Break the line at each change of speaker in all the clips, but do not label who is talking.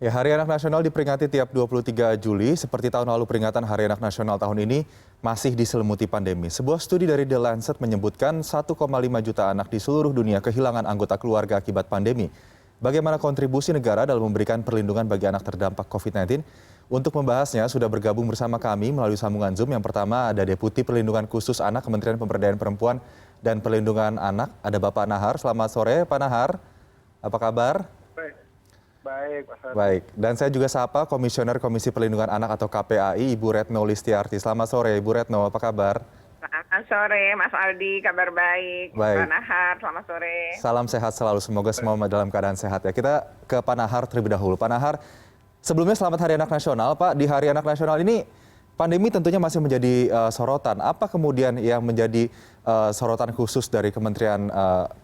Ya, Hari Anak Nasional diperingati tiap 23 Juli. Seperti tahun lalu, peringatan Hari Anak Nasional tahun ini masih diselimuti pandemi. Sebuah studi dari The Lancet menyebutkan 1,5 juta anak di seluruh dunia kehilangan anggota keluarga akibat pandemi. Bagaimana kontribusi negara dalam memberikan perlindungan bagi anak terdampak COVID-19? Untuk membahasnya, sudah bergabung bersama kami melalui sambungan Zoom. Yang pertama ada Deputi Perlindungan Khusus Anak Kementerian Pemberdayaan Perempuan dan Perlindungan Anak, ada Bapak Nahar. Selamat sore, Pak Nahar. Apa kabar?
Baik, Mas Ardi.
Baik, dan saya juga sapa Komisioner Komisi Perlindungan Anak atau KPAI, Ibu Retno Listiarti. Selamat sore, Ibu Retno, apa kabar?
Selamat sore, Mas Aldi, kabar baik.
Baik.
Pak Nahar, selamat sore.
Salam sehat selalu, semoga semua dalam keadaan sehat ya. Kita ke Pak Nahar terlebih dahulu. Pak Nahar, sebelumnya selamat Hari Anak Nasional, Pak. Di Hari Anak Nasional ini, pandemi tentunya masih menjadi sorotan. Apa kemudian yang menjadi sorotan khusus dari Kementerian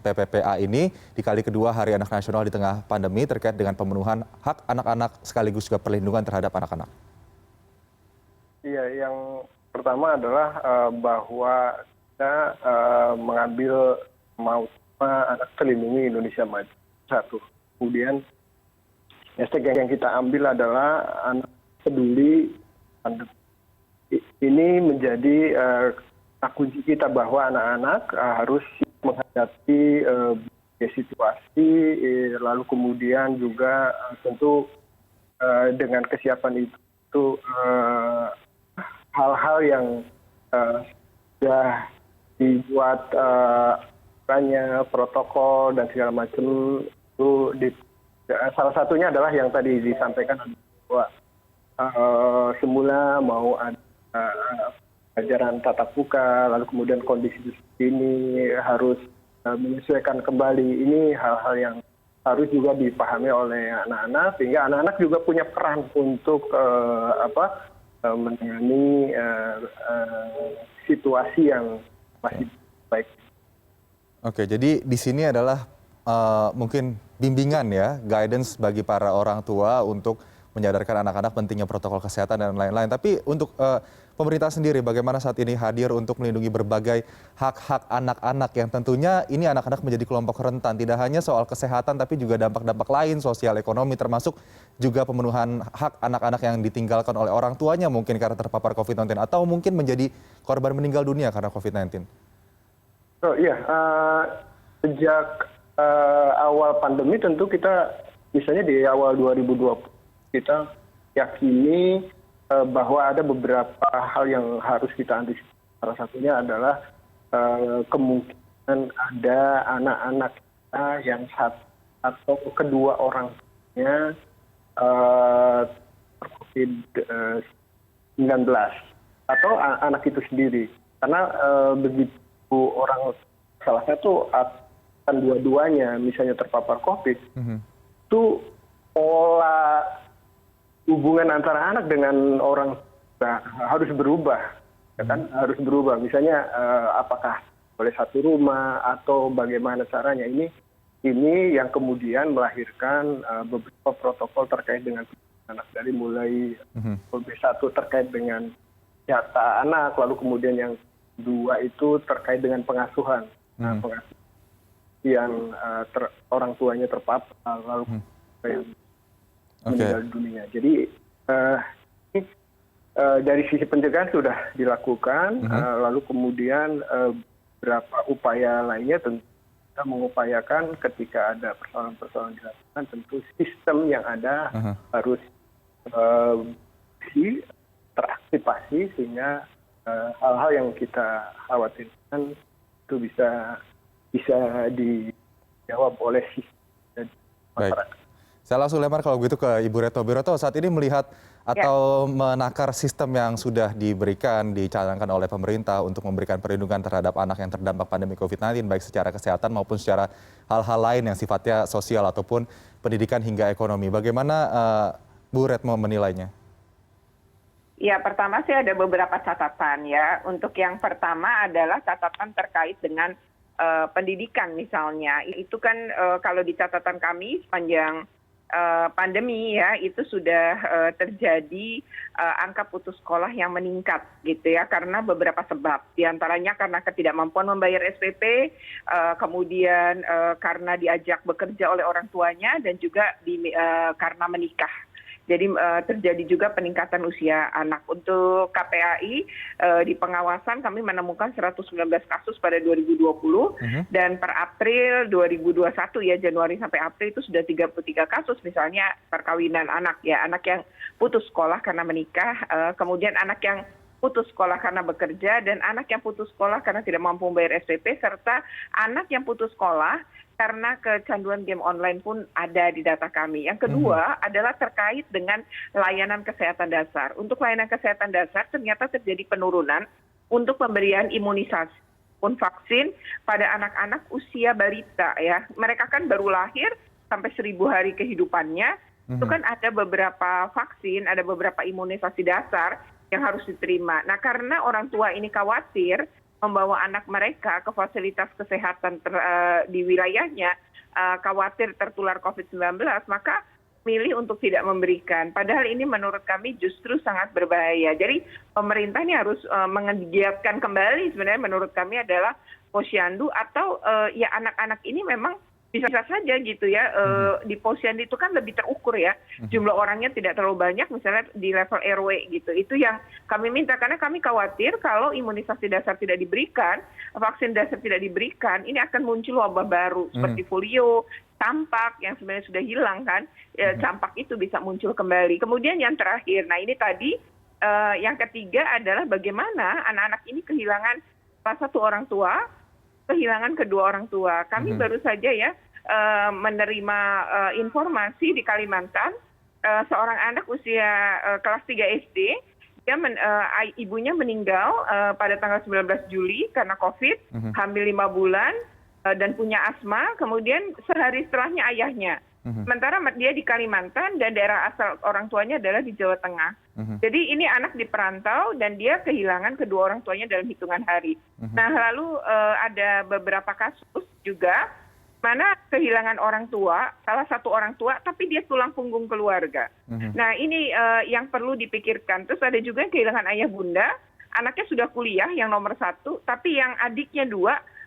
PPPA ini di kali kedua Hari Anak Nasional di tengah pandemi terkait dengan pemenuhan hak anak-anak sekaligus juga perlindungan terhadap anak-anak?
Iya, yang pertama adalah bahwa kita mengambil mau anak terlindungi Indonesia Maju. Satu. Kemudian hashtag yang kita ambil adalah anak peduli pandemi. Ini menjadi kunci kita bahwa anak-anak harus menghadapi situasi, lalu kemudian juga tentu dengan kesiapan itu hal-hal yang sudah dibuat banyak protokol dan segala macam itu salah satunya adalah yang tadi disampaikan bahwa semula mau ada pelajaran tatap muka, lalu kemudian kondisi seperti ini harus menyesuaikan kembali. Ini hal-hal yang harus juga dipahami oleh anak-anak, sehingga anak-anak juga punya peran untuk menangani situasi yang masih baik.
Oke, jadi di sini adalah mungkin bimbingan ya, guidance bagi para orang tua untuk menyadarkan anak-anak pentingnya protokol kesehatan dan lain-lain. Tapi untuk pemerintah sendiri bagaimana saat ini hadir untuk melindungi berbagai hak-hak anak-anak yang tentunya ini anak-anak menjadi kelompok rentan. Tidak hanya soal kesehatan tapi juga dampak-dampak lain sosial ekonomi termasuk juga pemenuhan hak anak-anak yang ditinggalkan oleh orang tuanya mungkin karena terpapar COVID-19 atau mungkin menjadi korban meninggal dunia karena COVID-19.
Oh iya, sejak awal pandemi tentu kita misalnya di awal 2020 kita yakini bahwa ada beberapa hal yang harus kita antisipasi. Salah satunya adalah kemungkinan ada anak-anak kita yang satu atau kedua orang tuanya COVID-19 atau anak itu sendiri. Karena begitu orang salah satu atau dua-duanya misalnya terpapar COVID, itu pola hubungan antara anak dengan orang tua harus berubah, ya kan? Harus berubah. Misalnya apakah boleh satu rumah atau bagaimana caranya ini yang kemudian melahirkan beberapa protokol terkait dengan anak dari mulai B1 terkait dengan data anak, lalu kemudian yang kedua itu terkait dengan pengasuhan, pengasuhan yang orang tuanya terpapar, lalu yang meninggal dunia. Jadi dari sisi pencegahan sudah dilakukan, lalu kemudian beberapa upaya lainnya tentu kita mengupayakan ketika ada persoalan-persoalan dilakukan, tentu sistem yang ada harus teraktivasi sehingga hal-hal yang kita khawatirkan itu bisa dijawab oleh sistem masyarakat.
Saya langsung lempar kalau begitu ke Ibu Retno. Ibu Retno, saat ini melihat atau menakar sistem yang sudah dicanangkan oleh pemerintah untuk memberikan perlindungan terhadap anak yang terdampak pandemi COVID-19, baik secara kesehatan maupun secara hal-hal lain yang sifatnya sosial ataupun pendidikan hingga ekonomi. Bagaimana Bu Retno menilainya?
Ya, pertama sih ada beberapa catatan ya. Untuk yang pertama adalah catatan terkait dengan pendidikan misalnya. Itu kan kalau di catatan kami sepanjang pandemi ya, itu sudah terjadi angka putus sekolah yang meningkat gitu ya, karena beberapa sebab. Di antaranya karena ketidakmampuan membayar SPP, kemudian karena diajak bekerja oleh orang tuanya, dan juga karena menikah. Jadi terjadi juga peningkatan usia anak. Untuk KPAI di pengawasan kami menemukan 119 kasus pada 2020, dan per April 2021 ya, Januari sampai April itu sudah 33 kasus, misalnya perkawinan anak ya, anak yang putus sekolah karena menikah, kemudian anak yang putus sekolah karena bekerja, dan anak yang putus sekolah karena tidak mampu membayar SPP, serta anak yang putus sekolah karena kecanduan game online pun ada di data kami. Yang kedua adalah terkait dengan layanan kesehatan dasar. Untuk layanan kesehatan dasar ternyata terjadi penurunan untuk pemberian imunisasi pun vaksin pada anak-anak usia balita ya. Mereka kan baru lahir sampai 1000 hari kehidupannya, itu kan ada beberapa vaksin, ada beberapa imunisasi dasar yang harus diterima. Nah, karena orang tua ini khawatir membawa anak mereka ke fasilitas kesehatan di wilayahnya, khawatir tertular COVID-19, maka milih untuk tidak memberikan. Padahal ini menurut kami justru sangat berbahaya. Jadi pemerintah ini harus menggiatkan kembali, sebenarnya menurut kami adalah posyandu, atau ya anak-anak ini memang bisa saja gitu ya, di posyandu itu kan lebih terukur ya, jumlah orangnya tidak terlalu banyak, misalnya di level RW gitu. Itu yang kami minta, karena kami khawatir kalau imunisasi dasar tidak diberikan, vaksin dasar tidak diberikan, ini akan muncul wabah baru seperti polio, campak yang sebenarnya sudah hilang kan, campak itu bisa muncul kembali. Kemudian yang terakhir, nah ini tadi yang ketiga adalah bagaimana anak-anak ini kehilangan salah satu orang tua, kehilangan kedua orang tua. Kami baru saja ya menerima informasi di Kalimantan, seorang anak usia kelas 3 SD, dia ibunya meninggal pada tanggal 19 Juli karena COVID, hamil 5 bulan, dan punya asma, kemudian sehari setelahnya ayahnya. Sementara dia di Kalimantan dan daerah asal orang tuanya adalah di Jawa Tengah. Jadi ini anak diperantau dan dia kehilangan kedua orang tuanya dalam hitungan hari. Nah, lalu ada beberapa kasus juga mana kehilangan orang tua, salah satu orang tua, tapi dia tulang punggung keluarga. Nah, ini yang perlu dipikirkan. Terus ada juga yang kehilangan ayah bunda, anaknya sudah kuliah yang nomor 1, tapi yang adiknya 2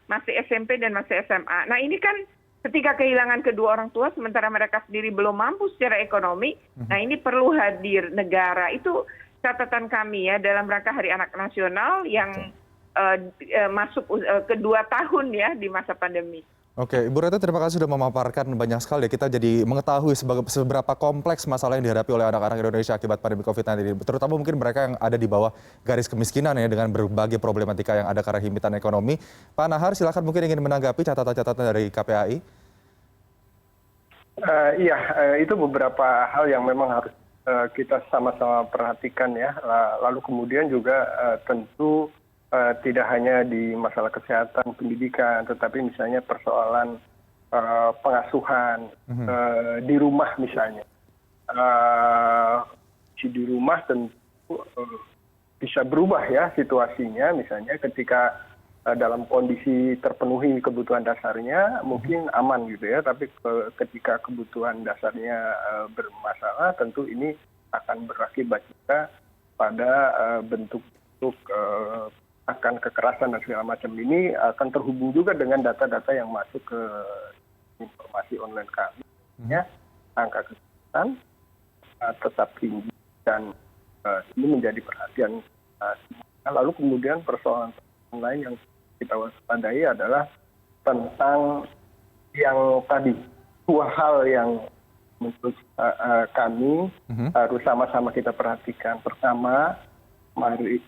masih SMP dan masih SMA. Nah, ini kan ketika kehilangan kedua orang tua, sementara mereka sendiri belum mampu secara ekonomi, nah ini perlu hadir negara. Itu catatan kami ya dalam rangka Hari Anak Nasional yang masuk ke 2 tahun ya di masa pandemi.
Oke, Ibu Retno, terima kasih sudah memaparkan banyak sekali ya. Kita jadi mengetahui seberapa kompleks masalah yang dihadapi oleh anak-anak Indonesia akibat pandemi COVID-19 ini. Terutama mungkin mereka yang ada di bawah garis kemiskinan ya, dengan berbagai problematika yang ada karena himpitan ekonomi. Pak Nahar, silakan mungkin ingin menanggapi catatan-catatan dari KPAI.
Iya, itu beberapa hal yang memang harus kita sama-sama perhatikan ya. Lalu kemudian juga tentu tidak hanya di masalah kesehatan, pendidikan, tetapi misalnya persoalan pengasuhan di rumah misalnya. Di rumah tentu bisa berubah ya situasinya, misalnya ketika dalam kondisi terpenuhi kebutuhan dasarnya mungkin aman gitu ya, tapi ketika kebutuhan dasarnya bermasalah, tentu ini akan berakibat juga pada bentuk-bentuk akan kekerasan dan segala macam. Ini akan terhubung juga dengan data-data yang masuk ke informasi online kami. Ya, angka kekerasan tetap tinggi dan ini menjadi perhatian semua. Lalu kemudian persoalan lain yang kita waspadai adalah tentang yang tadi, 2 hal yang menurut kami harus sama-sama kita perhatikan. Pertama, mari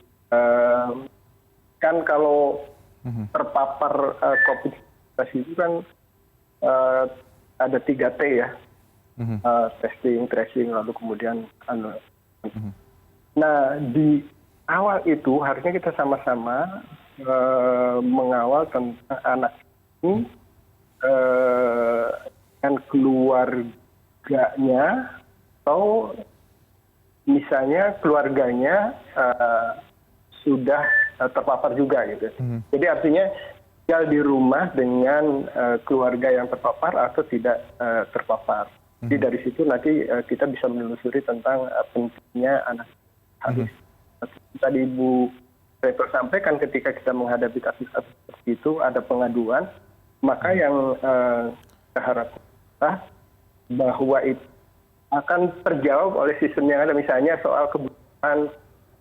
kan kalau terpapar COVID-19 itu kan ada 3T ya, testing, tracing, lalu kemudian nah di awal itu harusnya kita sama-sama mengawal tentang anak ini dengan keluarganya, atau misalnya keluarganya sudah terpapar juga gitu. Jadi artinya tinggal di rumah dengan keluarga yang terpapar atau tidak terpapar. Jadi dari situ nanti kita bisa menelusuri tentang pentingnya anak harus. Tadi Ibu Rektor sampaikan ketika kita menghadapi kasus-kasus seperti itu ada pengaduan, maka yang kita harapkan adalah bahwa itu akan terjawab oleh sistem yang ada, misalnya soal kebutuhan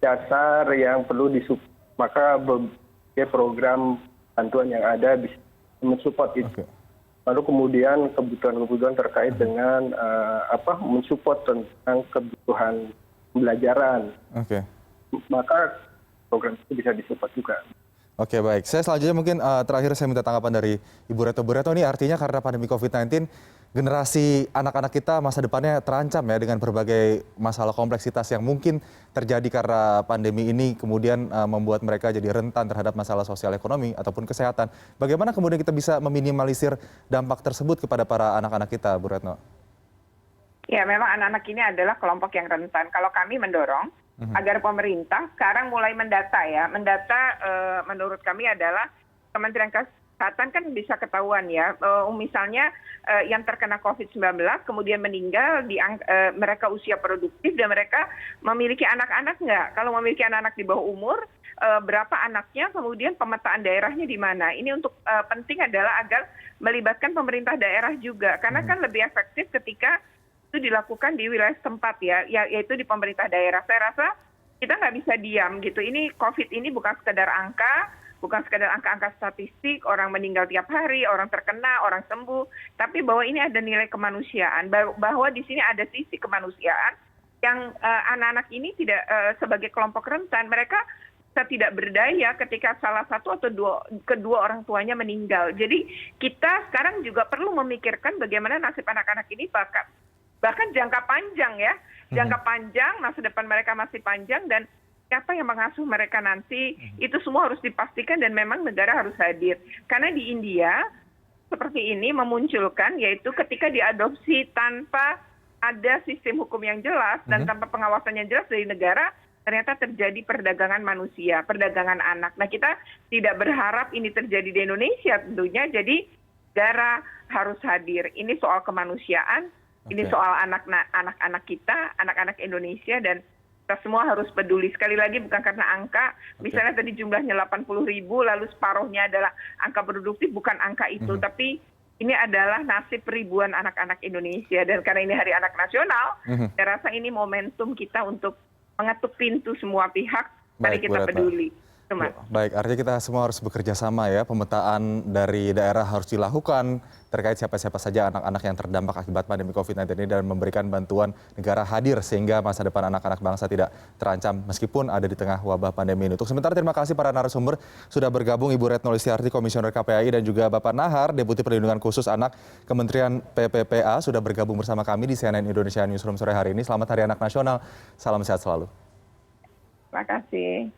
dasar yang perlu disupport, maka berbagai program bantuan yang ada bisa mensupport itu. Lalu kemudian kebutuhan-kebutuhan terkait dengan mensupport tentang kebutuhan pembelajaran, maka program itu bisa disupport juga.
Oke, baik. Saya selanjutnya mungkin terakhir saya minta tanggapan dari Ibu Retno. Bu Retno, ini artinya karena pandemi COVID-19, generasi anak-anak kita masa depannya terancam ya dengan berbagai masalah kompleksitas yang mungkin terjadi karena pandemi ini, kemudian membuat mereka jadi rentan terhadap masalah sosial ekonomi ataupun kesehatan. Bagaimana kemudian kita bisa meminimalisir dampak tersebut kepada para anak-anak kita, Bu Retno?
Ya, memang anak-anak ini adalah kelompok yang rentan. Kalau kami mendorong agar pemerintah sekarang mulai mendata ya. Mendata menurut kami adalah Kementerian Kesehatan kan bisa ketahuan ya. Misalnya yang terkena COVID-19 kemudian meninggal, mereka usia produktif dan mereka memiliki anak-anak nggak? Kalau memiliki anak-anak di bawah umur, berapa anaknya, kemudian pemetaan daerahnya di mana. Ini untuk penting adalah agar melibatkan pemerintah daerah juga. Karena kan lebih efektif ketika itu dilakukan di wilayah tempat ya, yaitu di pemerintah daerah. Saya rasa kita nggak bisa diam gitu. Ini COVID ini bukan sekedar angka, bukan sekedar angka-angka statistik, orang meninggal tiap hari, orang terkena, orang sembuh, tapi bahwa ini ada nilai kemanusiaan, bahwa di sini ada sisi kemanusiaan yang anak-anak ini tidak sebagai kelompok rentan, mereka tidak berdaya ketika salah satu atau kedua orang tuanya meninggal. Jadi kita sekarang juga perlu memikirkan bagaimana nasib anak-anak ini bahkan jangka panjang ya, jangka panjang, masa depan mereka masih panjang, dan siapa yang mengasuh mereka nanti, itu semua harus dipastikan dan memang negara harus hadir. Karena di India seperti ini memunculkan, yaitu ketika diadopsi tanpa ada sistem hukum yang jelas dan tanpa pengawasan yang jelas dari negara, ternyata terjadi perdagangan manusia, perdagangan anak. Nah, kita tidak berharap ini terjadi di Indonesia tentunya, jadi negara harus hadir. Ini soal kemanusiaan, ini soal anak-anak kita, anak-anak Indonesia, dan kita semua harus peduli. Sekali lagi bukan karena angka, misalnya tadi jumlahnya 80.000, lalu separuhnya adalah angka produktif, bukan angka itu. Tapi ini adalah nasib ribuan anak-anak Indonesia. Dan karena ini Hari Anak Nasional, saya rasa ini momentum kita untuk mengetuk pintu semua pihak, mari kita peduli.
Baik, artinya kita semua harus bekerja sama ya, pemetaan dari daerah harus dilakukan terkait siapa-siapa saja anak-anak yang terdampak akibat pandemi COVID-19 ini dan memberikan bantuan negara hadir sehingga masa depan anak-anak bangsa tidak terancam meskipun ada di tengah wabah pandemi ini. Untuk sementara terima kasih para narasumber sudah bergabung, Ibu Retno Listiarti, Komisioner KPAI, dan juga Bapak Nahar, Deputi Perlindungan Khusus Anak Kementerian PPPA sudah bergabung bersama kami di CNN Indonesia Newsroom sore hari ini. Selamat Hari Anak Nasional, salam sehat selalu.
Terima kasih.